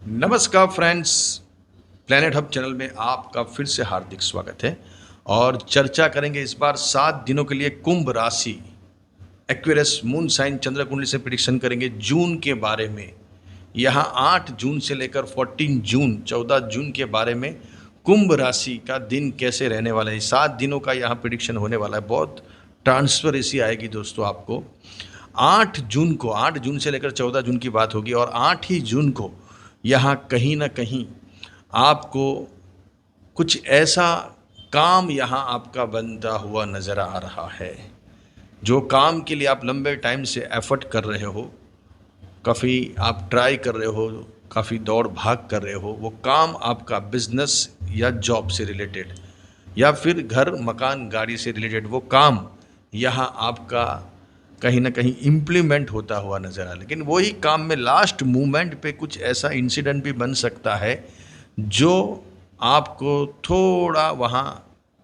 नमस्कार friends. Planet hub channel में आपका फिर से हार्दिक स्वागत है और चर्चा करेंगे इस बार 7 दिनों के लिए कुंभ राशि एक्वेरियस मून साइन चंद्र कुंडली से प्रिडिक्शन करेंगे जून के बारे में। यहाँ 8 जून से लेकर 14 जून 14 जून के बारे में कुंभ राशि का दिन कैसे रहने वाला है। 7 दिनों का यहाँ प्रिडिक्शन होने वाला है। बहुत ट्रांसपेरेंसी आएगी दोस्तों आपको। 8 जून से लेकर 14 जून की बात होगी और 8 ही जून को यहाँ कहीं ना कहीं आपको कुछ ऐसा काम यहाँ आपका बनता हुआ नज़र आ रहा है। जो काम के लिए आप लंबे टाइम से एफर्ट कर रहे हो, काफ़ी आप ट्राई कर रहे हो, काफ़ी दौड़ भाग कर रहे हो, वो काम आपका बिजनेस या जॉब से रिलेटेड या फिर घर मकान गाड़ी से रिलेटेड वो काम यहाँ आपका कहीं ना कहीं इम्प्लीमेंट होता हुआ नज़र आ। लेकिन वही काम में लास्ट मोमेंट पे कुछ ऐसा इंसिडेंट भी बन सकता है जो आपको थोड़ा वहाँ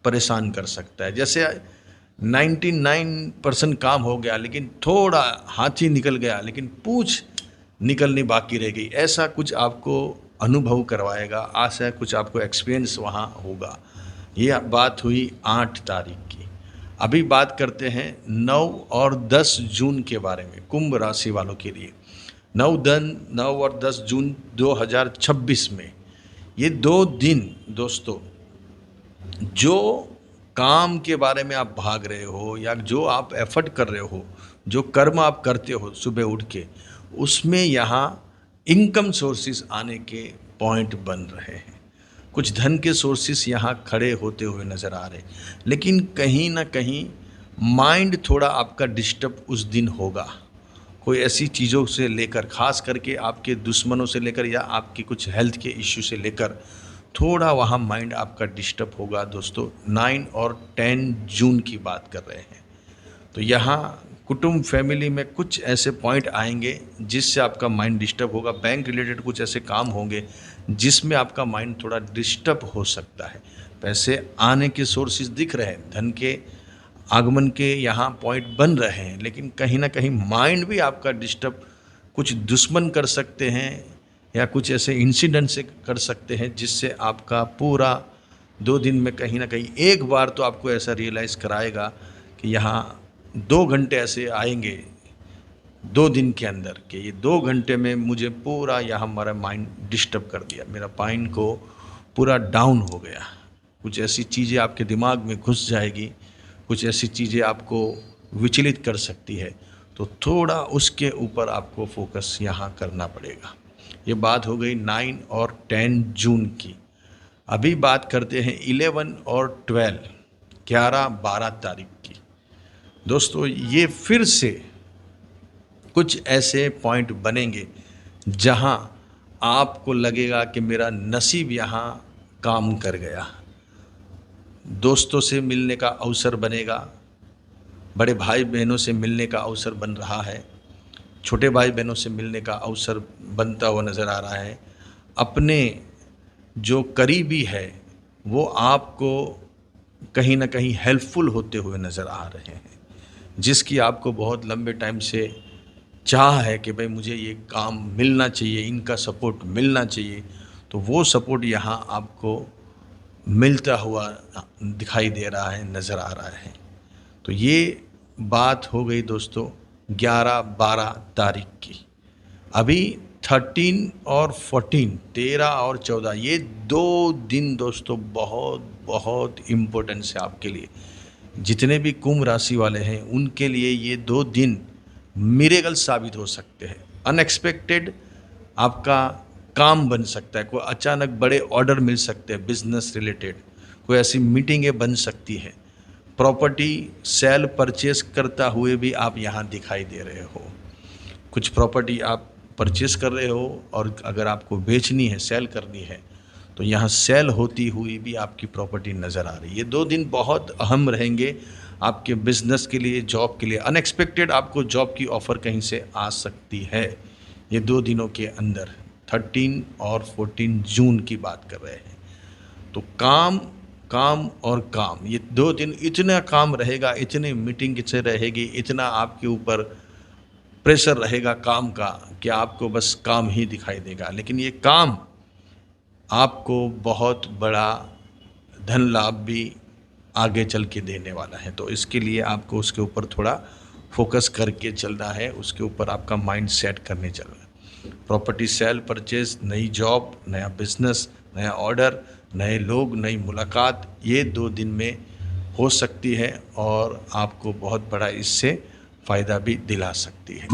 परेशान कर सकता है। जैसे 99% काम हो गया लेकिन थोड़ा हाथी निकल गया लेकिन पूंछ निकलनी बाकी रह गई, ऐसा कुछ आपको अनुभव करवाएगा। आशा कुछ आपको एक्सपीरियंस वहाँ होगा। ये बात हुई 8 तारीख की। अभी बात करते हैं 9 और 10 जून के बारे में कुंभ राशि वालों के लिए। 9 और 10 जून 2026 में ये 2 दिन दोस्तों, जो काम के बारे में आप भाग रहे हो या जो आप एफर्ट कर रहे हो, जो कर्म आप करते हो सुबह उठ के, उसमें यहाँ इनकम सोर्सेज आने के पॉइंट बन रहे हैं। कुछ धन के सोर्सेस यहाँ खड़े होते हुए नज़र आ रहे, लेकिन कहीं ना कहीं माइंड थोड़ा आपका डिस्टर्ब उस दिन होगा। कोई ऐसी चीज़ों से लेकर, खास करके आपके दुश्मनों से लेकर या आपकी कुछ हेल्थ के इश्यू से लेकर थोड़ा वहाँ माइंड आपका डिस्टर्ब होगा दोस्तों। 9 और 10 जून की बात कर रहे हैं तो यहाँ कुटुंब फैमिली में कुछ ऐसे पॉइंट आएंगे जिससे आपका माइंड डिस्टर्ब होगा। बैंक रिलेटेड कुछ ऐसे काम होंगे जिसमें आपका माइंड थोड़ा डिस्टर्ब हो सकता है। पैसे आने के सोर्सेज दिख रहे हैं, धन के आगमन के यहाँ पॉइंट बन रहे हैं, लेकिन कहीं ना कहीं माइंड भी आपका डिस्टर्ब कुछ दुश्मन कर सकते हैं या कुछ ऐसे इंसिडेंट से कर सकते हैं जिससे आपका पूरा 2 दिन में कहीं ना कहीं एक बार तो आपको ऐसा रियलाइज़ कराएगा कि यहाँ 2 घंटे ऐसे आएंगे 2 दिन के अंदर कि ये 2 घंटे में मुझे पूरा यहाँ हमारा माइंड डिस्टर्ब कर दिया, मेरा माइंड को पूरा डाउन हो गया। कुछ ऐसी चीज़ें आपके दिमाग में घुस जाएगी, कुछ ऐसी चीज़ें आपको विचलित कर सकती है, तो थोड़ा उसके ऊपर आपको फोकस यहाँ करना पड़ेगा। ये बात हो गई 9 और 10 जून की। अभी बात करते हैं 11 और 11-12 तारीख की। दोस्तों ये फिर से कुछ ऐसे पॉइंट बनेंगे जहां आपको लगेगा कि मेरा नसीब यहाँ काम कर गया। दोस्तों से मिलने का अवसर बनेगा, बड़े भाई बहनों से मिलने का अवसर बन रहा है, छोटे भाई बहनों से मिलने का अवसर बनता हुआ नज़र आ रहा है। अपने जो करीबी है वो आपको कहीं ना कहीं हेल्पफुल होते हुए नज़र आ रहे हैं, जिसकी आपको बहुत लंबे टाइम से चाह है कि भाई मुझे ये काम मिलना चाहिए, इनका सपोर्ट मिलना चाहिए, तो वो सपोर्ट यहाँ आपको मिलता हुआ दिखाई दे रहा है, नज़र आ रहा है। तो ये बात हो गई दोस्तों 11-12 तारीख की। अभी 13 और 14, 13 और 14, ये 2 दिन दोस्तों बहुत बहुत इम्पोर्टेंस है आपके लिए। जितने भी कुंभ राशि वाले हैं उनके लिए ये 2 दिन मिरेकल साबित हो सकते हैं। अनएक्सपेक्टेड आपका काम बन सकता है, कोई अचानक बड़े ऑर्डर मिल सकते हैं बिजनेस रिलेटेड, कोई ऐसी मीटिंगें बन सकती है, प्रॉपर्टी सेल परचेस करता हुए भी आप यहाँ दिखाई दे रहे हो। कुछ प्रॉपर्टी आप परचेस कर रहे हो और अगर आपको बेचनी है, सेल करनी है, तो यहाँ सेल होती हुई भी आपकी प्रॉपर्टी नज़र आ रही है। ये 2 दिन बहुत अहम रहेंगे आपके बिजनेस के लिए, जॉब के लिए। अनएक्सपेक्टेड आपको जॉब की ऑफ़र कहीं से आ सकती है ये 2 दिनों के अंदर। 13 और 14 जून की बात कर रहे हैं तो काम काम और काम, ये 2 दिन इतना काम रहेगा, इतनी मीटिंग से रहेगी, इतना आपके ऊपर प्रेशर रहेगा काम का कि आपको बस काम ही दिखाई देगा, लेकिन ये काम आपको बहुत बड़ा धन लाभ भी आगे चल के देने वाला है। तो इसके लिए आपको उसके ऊपर थोड़ा फोकस करके चलना है, उसके ऊपर आपका माइंड सेट करने चलना है। प्रॉपर्टी सेल परचेज, नई जॉब, नया बिजनेस, नया ऑर्डर, नए लोग, नई मुलाकात, ये 2 दिन में हो सकती है और आपको बहुत बड़ा इससे फ़ायदा भी दिला सकती है।